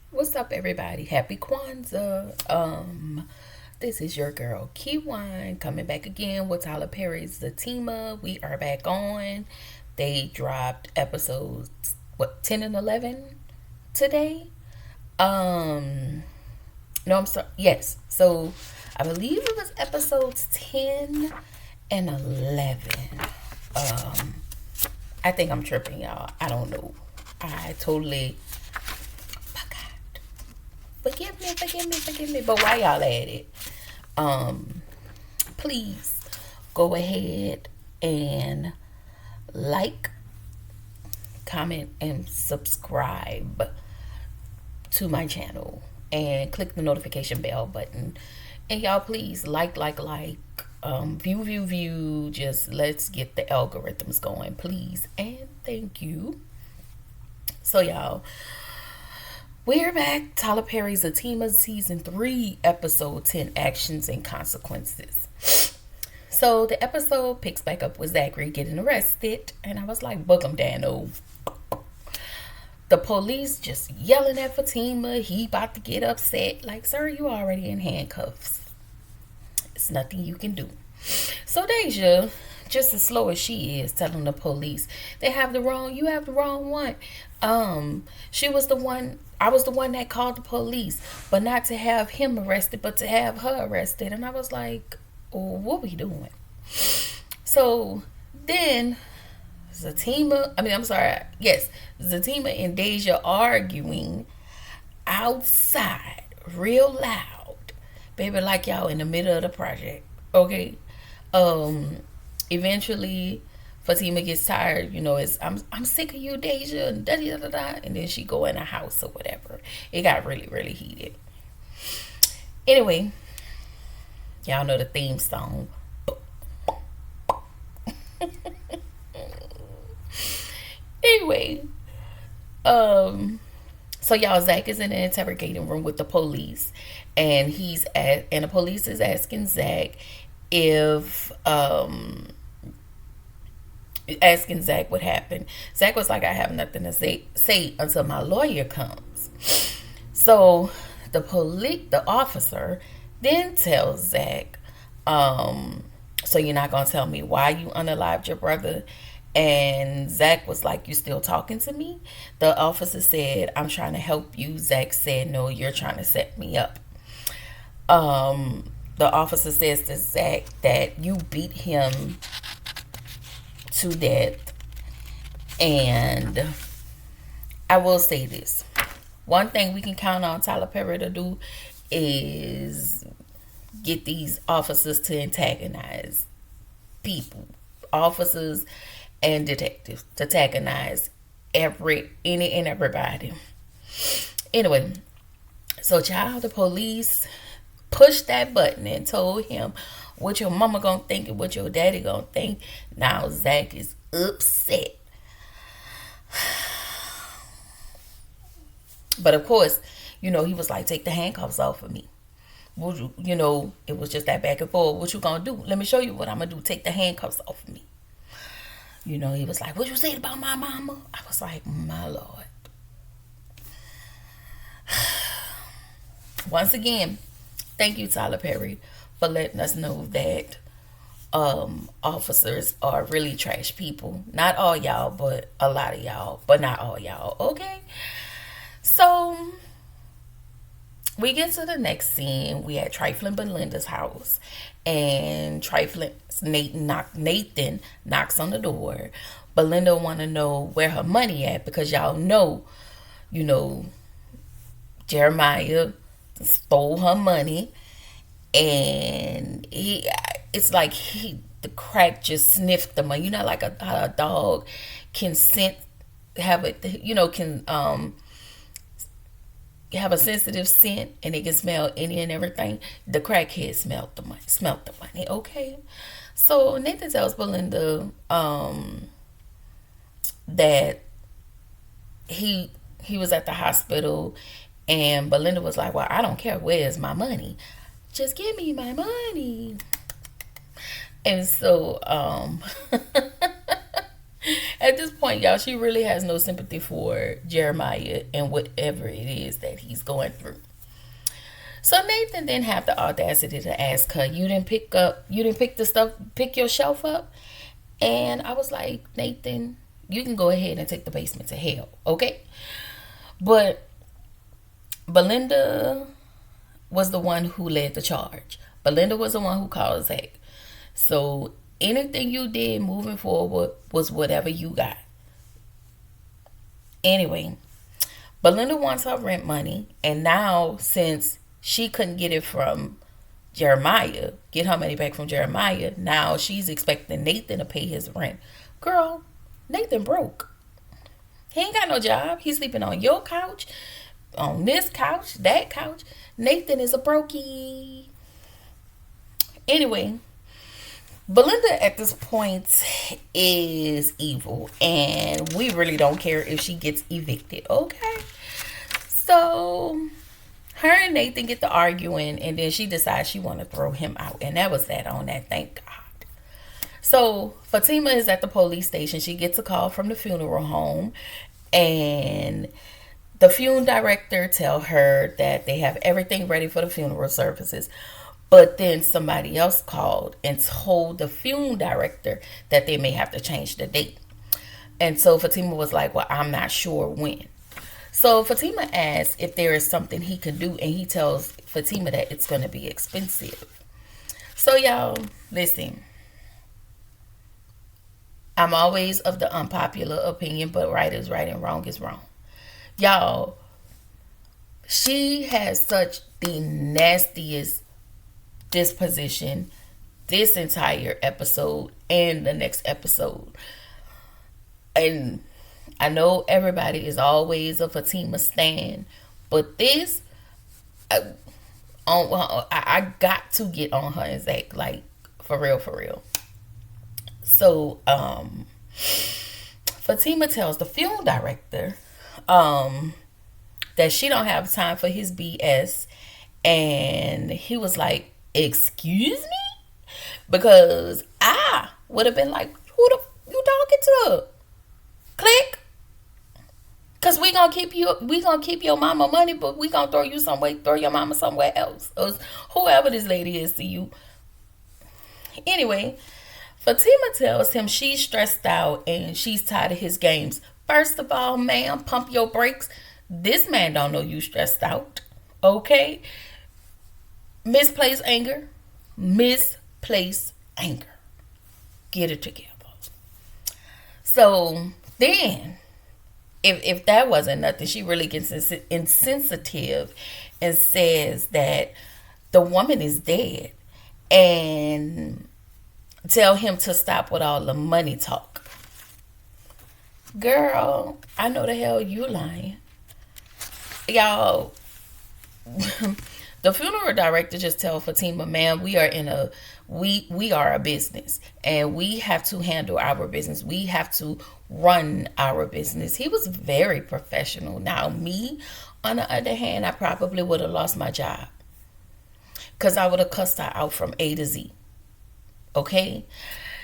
What's up, everybody? Happy Kwanzaa. This is your girl Kiwan coming back again with Tyler Perry's Zatima. We are back on. They dropped episodes 10 and 11 today. Um, no, I'm sorry. Yes, so I believe it was episodes 10 and 11. Um, I think I'm tripping, y'all. I don't know. I totally forgive me. But why y'all at it? Um, please go ahead and like, comment, and subscribe to my channel and click the notification bell button. And y'all, please like. View. Just let's get the algorithms going, please. And thank you. So, y'all, we're back. Tyler Perry's Zatima Season 3, Episode 10, Actions and Consequences. So the episode picks back up with Zachary getting arrested. And I was like, book him, Dano. The police just yelling at Fatima. He about to get upset. Like, sir, you already in handcuffs. It's nothing you can do. So Deja, just as slow as she is, telling the police you have the wrong one. She was the one, I was the one that called the police, but not to have him arrested, but to have her arrested. And I was like, what we doing? So then Zatima and Deja arguing outside real loud. Baby, like y'all in the middle of the project. Okay. Eventually Fatima gets tired, it's I'm sick of you, Deja, and and then she go in the house or whatever. It got really, really heated. Anyway, y'all know the theme song. Anyway, so y'all, Zach is in an interrogating room with the police, and the police is asking Zach if asking Zach what happened. Zach was like, I have nothing to say until my lawyer comes. So the officer then tells Zach, so you're not gonna tell me why you unalived your brother? And Zach was like, you still talking to me? The officer said, I'm trying to help you. Zach said, no, you're trying to set me up. The officer says to Zach that you beat him to death. And I will say this. One thing we can count on Tyler Perry to do is get these officers to antagonize people. Officers and detectives to antagonize any and everybody. Anyway, so child, the police pushed that button and told him what your mama gonna think and what your daddy gonna think. Now Zach is upset. But of course, he was like, take the handcuffs off of me. It was just that back and forth. What you gonna do? Let me show you what I'm gonna do. Take the handcuffs off of me. He was like, what you say about my mama? I was like, my Lord. Once again, thank you, Tyler Perry, for letting us know that officers are really trash people. Not all y'all, but a lot of y'all. But not all y'all, okay? So we get to the next scene. We at Trifling Belinda's house, and Nathan knocks on the door. Belinda want to know where her money at, because y'all know, Jeremiah stole her money, and it's like the crack just sniffed the money. Like a dog can have a sensitive scent, and it can smell any and everything. The crackhead smelt the money. Okay, so Nathan tells Belinda that he was at the hospital, and Belinda was like, well, I don't care, where's my money, just give me my money. And so At this point, y'all, she really has no sympathy for Jeremiah and whatever it is that he's going through. So Nathan didn't have the audacity to ask her, you didn't pick the stuff, pick your shelf up? And I was like, Nathan, you can go ahead and take the basement to hell, okay? But Belinda was the one who led the charge. Belinda was the one who called Zach. So anything you did moving forward was whatever you got. Anyway, Belinda wants her rent money, and now since she couldn't get it from Jeremiah, get her money back from Jeremiah, now she's expecting Nathan to pay his rent. Girl, Nathan broke. He ain't got no job. He's sleeping on your couch, on this couch, that couch. Nathan is a brokey. Anyway, Belinda at this point is evil, and we really don't care if she gets evicted, okay? So her and Nathan get to arguing, and then she decides she want to throw him out, and that was that on that, thank God. So Fatima is at the police station. She gets a call from the funeral home, and the funeral director tell her that they have everything ready for the funeral services. But then somebody else called and told the funeral director that they may have to change the date. And so Fatima was like, well, I'm not sure when. So Fatima asks if there is something he can do, and he tells Fatima that it's going to be expensive. So y'all, listen. I'm always of the unpopular opinion, but right is right and wrong is wrong. Y'all, she has such the nastiest disposition this entire episode and the next episode. And I know everybody is always a Fatima stan, but this, I got to get on her and Zach, like, for real, for real. So, Fatima tells the film director, that she don't have time for his BS, and he was like, excuse me? Because I would have been like, who the you talking to? Click. Cause we gonna keep your mama money, but we gonna throw your mama somewhere else. Or whoever this lady is to you. Anyway, Fatima tells him she's stressed out and she's tired of his games. First of all, ma'am, pump your brakes. This man don't know you stressed out. Okay? Misplaced anger. Misplaced anger. Get it together. So then, if that wasn't nothing, she really gets insensitive and says that the woman is dead, and tell him to stop with all the money talk. Girl, I know the hell you lying. Y'all, the funeral director just tell Fatima, man, we are a business, and we have to handle our business. We have to run our business. He was very professional. Now me, on the other hand, I probably would have lost my job, because I would have cussed her out from A to Z. Okay?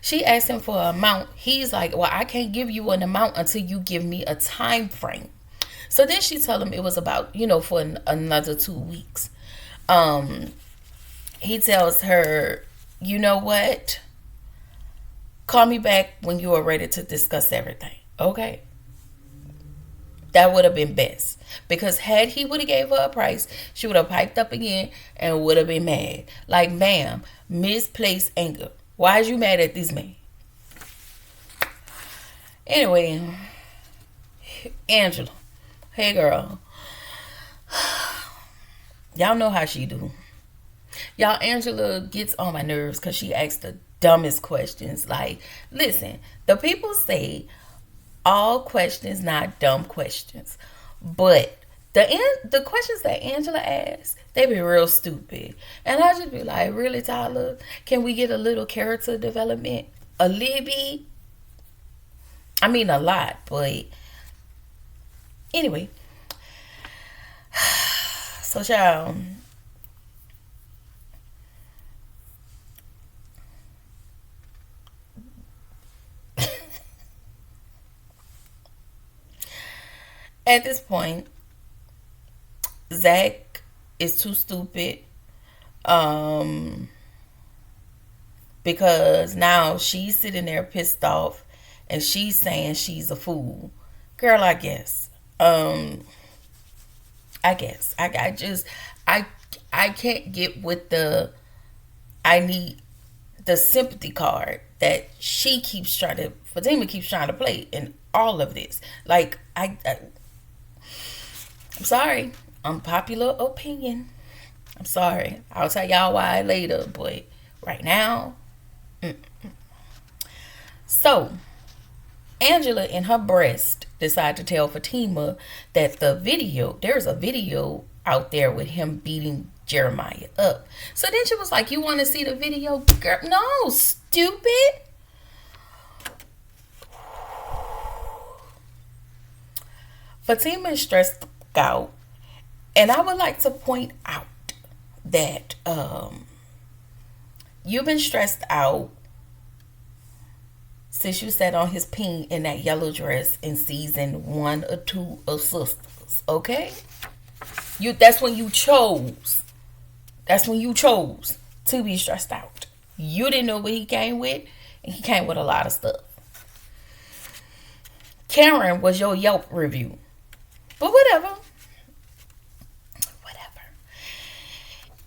She asked him for an amount. He's like, well, I can't give you an amount until you give me a time frame. So then she told him it was about, for another 2 weeks. He tells her, you know what? Call me back when you are ready to discuss everything. Okay? That would have been best. Because had he would have gave her a price, she would have piped up again and would have been mad. Like, ma'am, misplaced anger. Why is you mad at this man? Anyway, Angela. Hey, girl. Y'all know how she do. Y'all, Angela gets on my nerves because she asks the dumbest questions. Like, listen, the people say all questions, not dumb questions. But the questions that Angela asks, they be real stupid. And I just be like, really, Tyler? Can we get a little character development? A little bit? I mean, a lot, but anyway. So, y'all, At this point, Zach is too stupid. Um, because now she's sitting there pissed off and she's saying she's a fool. Girl, I guess. I guess. I just I I can't get with the I need the sympathy card that she keeps trying to Fatima keeps trying to play in all of this. Like I'm sorry. Unpopular opinion. I'm sorry. I'll tell y'all why later, but right now. Mm. So Angela in her breast decided to tell Fatima that there's a video out there with him beating Jeremiah up. So then she was like, you want to see the video? Girl, no, stupid. Fatima is stressed out. And I would like to point out that you've been stressed out since you sat on his peen in that yellow dress in season 1 or 2 of Sisters, okay? That's when you chose. That's when you chose to be stressed out. You didn't know what he came with, and he came with a lot of stuff. Karen was your Yelp review. But whatever.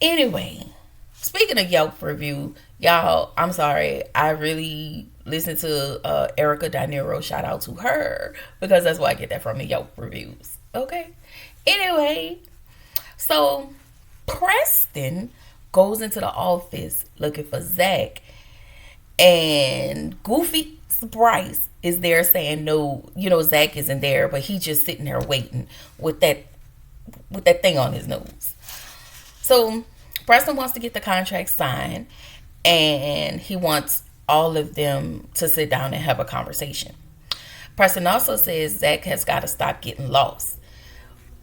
Anyway, speaking of Yelp review, y'all, I'm sorry. I really listened to Erica De Niro. Shout out to her because that's where I get that from, the Yelp reviews. Okay. Anyway, so Preston goes into the office looking for Zach, and Goofy Bryce is there saying no, Zach isn't there, but he's just sitting there waiting with that thing on his nose. So Preston wants to get the contract signed, and he wants all of them to sit down and have a conversation. Preston also says Zach has got to stop getting lost.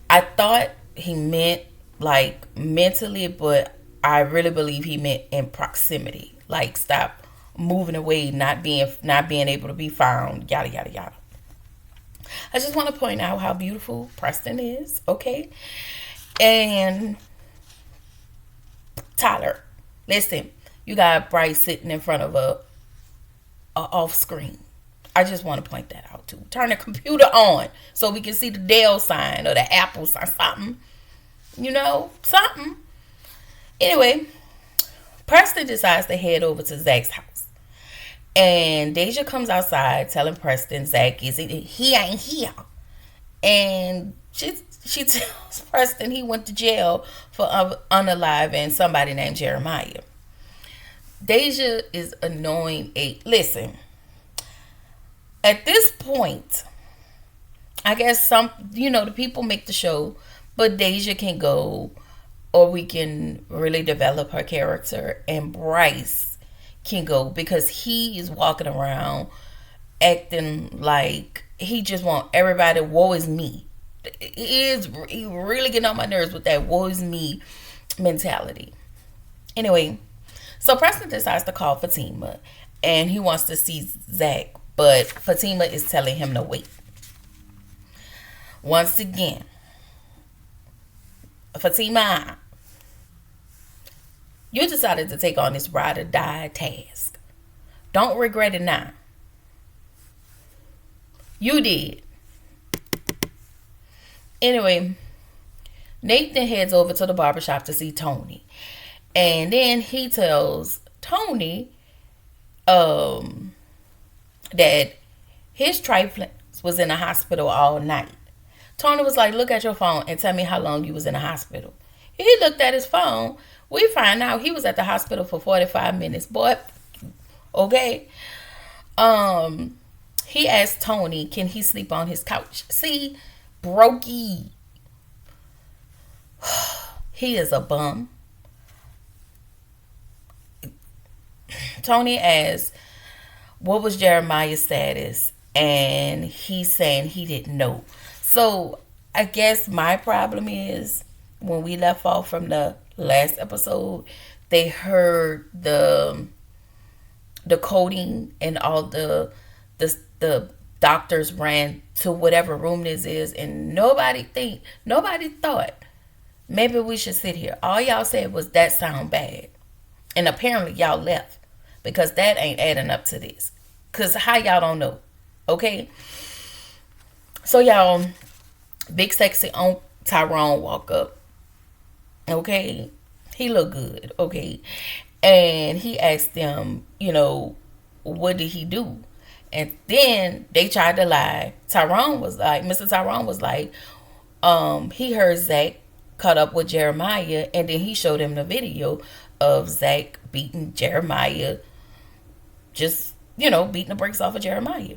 I thought he meant like mentally, but I really believe he meant in proximity. Like stop moving away, not being able to be found, yada yada yada. I just want to point out how beautiful Preston is, okay? And Tyler, listen, you got Bryce sitting in front of a off screen. I just want to point that out too. Turn the computer on so we can see the Dell sign or the Apple sign, something. Something. Anyway, Preston decides to head over to Zach's house. And Deja comes outside telling Preston Zach ain't here. And she tells Preston he went to jail for unaliving somebody named Jeremiah. Deja is annoying. Listen, at this point, I guess the people make the show, but Deja can go, or we can really develop her character, and Bryce can go because he is walking around acting like he just want everybody, woe is me. He really getting on my nerves with that woe is me mentality. Anyway, so Preston decides to call Fatima, and he wants to see Zach, but Fatima is telling him to wait. Once again, Fatima, you decided to take on this ride or die task. Don't regret it now. You did. Anyway, Nathan heads over to the barbershop to see Tony. And then he tells Tony that his triplets was in the hospital all night. Tony was like, look at your phone and tell me how long you was in the hospital. He looked at his phone. We find out he was at the hospital for 45 minutes. Boy, okay. He asked Tony, can he sleep on his couch? See, Brokey. He is a bum. Tony asked, what was Jeremiah's status? And he's saying he didn't know. So I guess my problem is when we left off from the last episode, they heard the coding and all the Doctors ran to whatever room this is, and nobody thought maybe we should sit here. All y'all said was that sound bad, and apparently y'all left because that ain't adding up to this. Cause how y'all don't know, okay? So y'all, big sexy on Tyrone walk up, okay? He look good, okay? And he asked them, what did he do? And then they tried to lie. Mr. Tyrone was like, he heard Zach caught up with Jeremiah, and then he showed him the video of Zach beating Jeremiah, just, beating the brakes off of Jeremiah.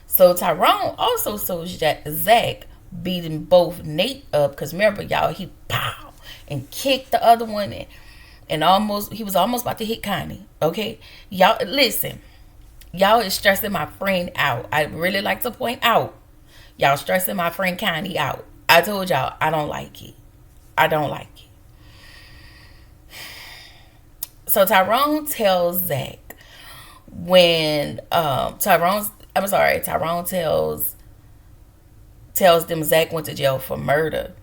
So Tyrone also saw Zach beating both Nate up, because remember, y'all, he pow and kicked the other one, and he was almost about to hit Connie. Okay, y'all, listen, y'all is stressing my friend out. I really like to point out, y'all stressing my friend Connie out. I told y'all I don't like it. I don't like it. So Tyrone tells Zach when Tyrone tells them Zach went to jail for murder.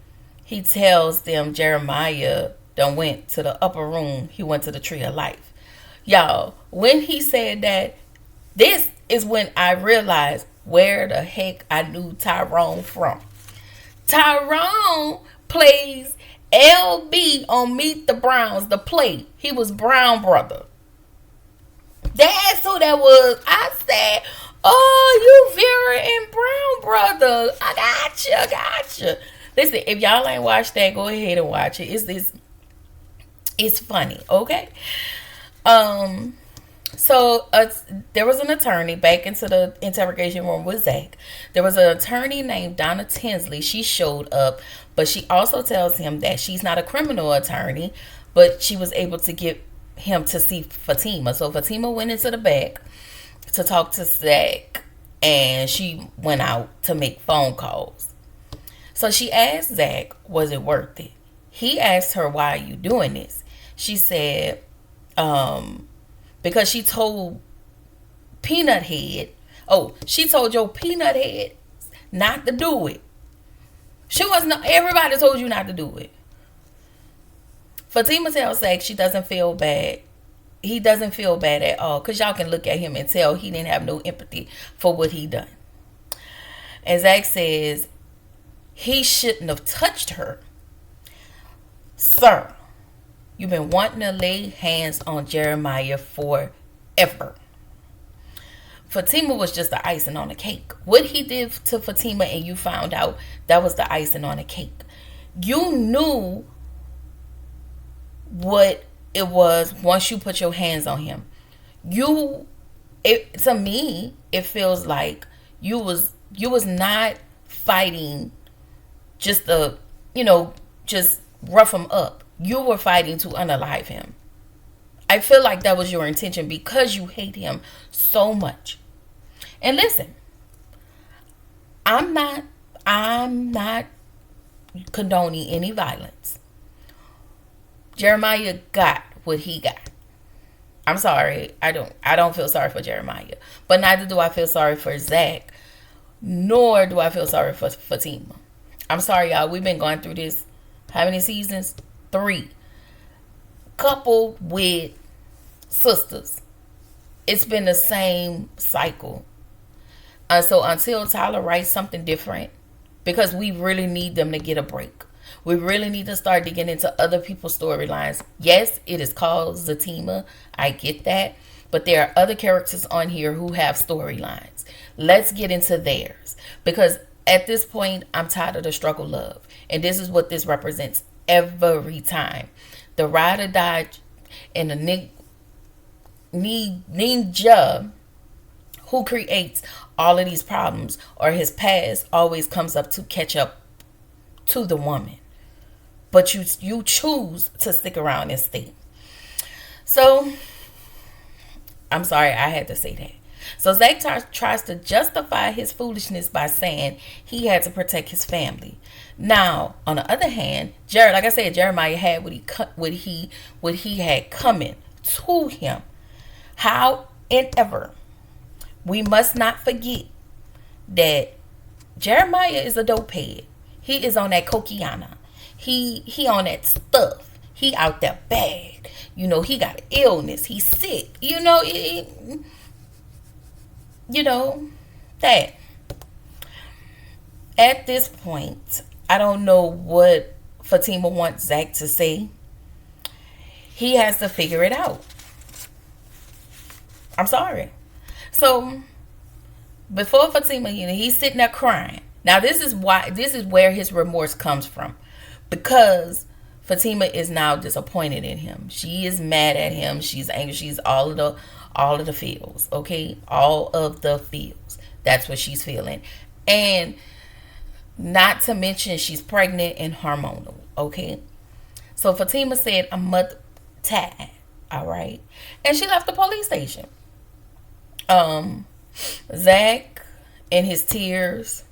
He tells them Jeremiah done went to the upper room. He went to the tree of life. Y'all, when he said that, this is when I realized where the heck I knew Tyrone from. Tyrone plays LB on Meet the Browns, the play. He was Brown brother. That's who that was. I said, oh, you Vera and Brown brother. I got you. Listen, if y'all ain't watched that, go ahead and watch it. It's funny, okay? So there was an attorney back into the interrogation room with Zach. There was an attorney named Donna Tinsley. She showed up, but she also tells him that she's not a criminal attorney, but she was able to get him to see Fatima. So Fatima went into the back to talk to Zach, and she went out to make phone calls. So she asked Zach, was it worth it? He asked her, why are you doing this? She said, because she told Peanut Head, she told your Peanut Head not to do it. Everybody told you not to do it. Fatima tells Zach she doesn't feel bad. He doesn't feel bad at all, because y'all can look at him and tell he didn't have no empathy for what he done. And Zach says he shouldn't have touched her. Sir, you've been wanting to lay hands on Jeremiah forever. Fatima was just the icing on the cake. What he did to Fatima and you found out, that was the icing on the cake. You knew what it was once you put your hands on him. To me, it feels like you was not fighting just just rough him up. You were fighting to unalive him. I feel like that was your intention because you hate him so much. And listen, I'm not condoning any violence. Jeremiah got what he got. I'm sorry. I don't feel sorry for Jeremiah. But neither do I feel sorry for Zach. Nor do I feel sorry for Fatima. I'm sorry, y'all. We've been going through this. How many seasons? 3. Coupled with sisters. It's been the same cycle. So until Tyler writes something different, because we really need them to get a break. We really need to start digging into other people's storylines. Yes, it is called Zatima. I get that. But there are other characters on here who have storylines. Let's get into theirs. Because at this point, I'm tired of the struggle love. And this is what this represents every time. The ride or die and the ninja who creates all of these problems, or his past, always comes up to catch up to the woman. But you choose to stick around and stay. So, I'm sorry, I had to say that. So Zach tries to justify his foolishness by saying he had to protect his family. Now, on the other hand, like I said, Jeremiah had what he had coming to him. However, we must not forget that Jeremiah is a dope head. He is on that cokiana. He on that stuff. He out there bad. You know, he got an illness. He's sick. You know, you know, that. At this point, I don't know what Fatima wants Zach to say. He has to figure it out. I'm sorry. So before Fatima, you know, he's sitting there crying. Now this is where his remorse comes from. Because Fatima is now disappointed in him. She is mad at him. She's angry. She's all of the feels. Okay? All of the feels. That's what she's feeling. And not to mention she's pregnant and hormonal. Okay? So Fatima said, I'm tired. Alright? And she left the police station. Zach in his tears.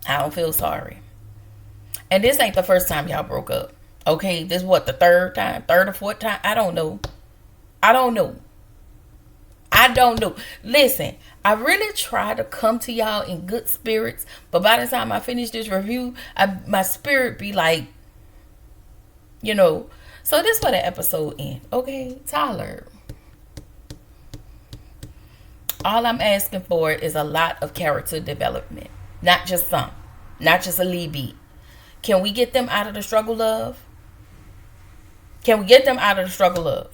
I don't feel sorry. And this ain't the first time y'all broke up. Okay, this is what, the third or fourth time? I don't know. Listen, I really try to come to y'all in good spirits, but by the time I finish this review, my spirit be like, you know. So this is where the episode ends. Okay, Tyler. All I'm asking for is a lot of character development. Not just some. Not just a lead beat. Can we get them out of the struggle of? Can we get them out of the struggle of?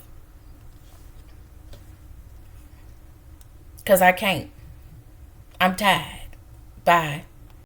Because I can't. I'm tired. Bye.